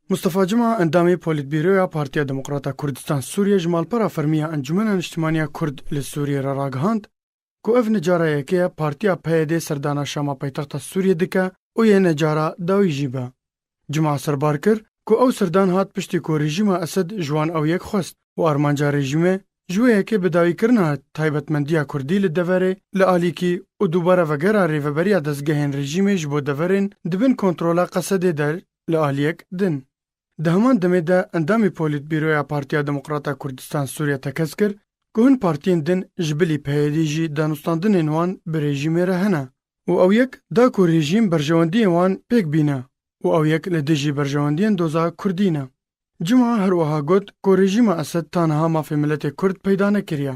مصطفى جمعه اندامي پولیتبیرویا پارتیا دموکراتا کردستان سوریه جمالپرا فرمیه انجمن اجتماعی کرد لسوریه را راگهاند کو اف نجاره یکه پارتیا پیدê سردانا شاما پایتخت سوریه دکه او یه نجاره داوی جیبه. جمعه سربار کر کو او سردان هات پشتی کو رژیم اسد جوان او یک خواست و ارمانجا رژیم جوه که بداوی کرنه تایبتمندیا کردی لدوره لآلیکی و دوباره وگره ریوبریا دزگهین رژیم جبو دورین دبن کنترولا قصده در لآلیک دن. دهمان دمه ده اندامی پولیتبیرویا پارتیا دموکراتا کردستان سوریه تکس کر که هن پارتین دن جبلی پیدی جی دانستاندن وان به رژیم رهنه و او یک دا که رژیم برجواندی وان پیک بینه و او یک لدجی برجواندین دوزا کردینه. جمعه هر وها گوت که رژیم اسد تانها مافی ملت کرد پیدا نکریا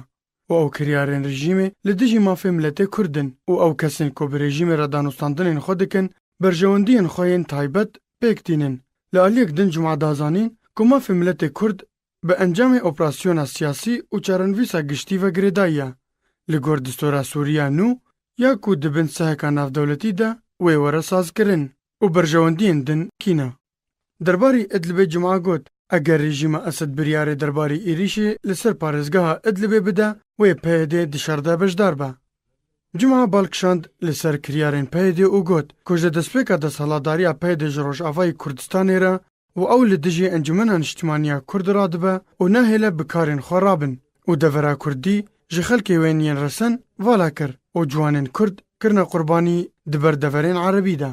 و او کریارین رژیم لدجی مافی ملت کردن و او کسین که به رژیم را دانستاندن خودکن برجواندین خوین تایبت پیک دینن. لآلیک دن جمعه دازانین که مافی ملت کرد به انجام اپراسیون سیاسی و چرنویسا گشتی و گریداییه لگور دستورا سوریا نو یا که دبن سهکا ناف دولتی ده وی وره ساز کرن و برجواندین دن کینه. درباری ادلب جمعه گوت اگر رژیم اسد بریار درباری ایریشی لسر پارزگاه ادلب بده وی پیدê دشارده بجدار به. جمعه بالکشاند لسر کریارین پیدê او گوت که دسپیکا دسالاداریا پیدê جروش آفای کردستانی را و او لدجی انجمن اجتماعی کرد را دبه و نهیله بکارین خرابن و دورا کردی جخلکی وینین رسن والا کر و جوانین کرد کرن قربانی دبر دورین عربی ده.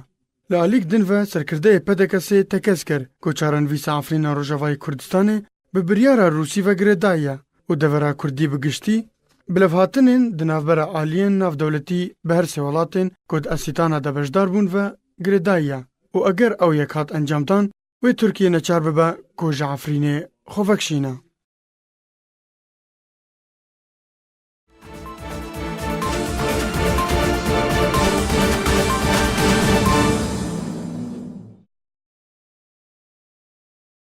لآلیک دن و سرکرده پدکسی تکس کر که چارنویس آفرین روژاوای کردستانی به بریار روسی و گردایه و دورا کردی بگشتی بلفهاتنین دنافبر آلین ناف دولتی به هر سوالاتین کد اسیتانا دبشدار بون و گردایه و اگر او یک هات انجامتان و ترکیه نچار ببا که جعفرین خوفکشینه.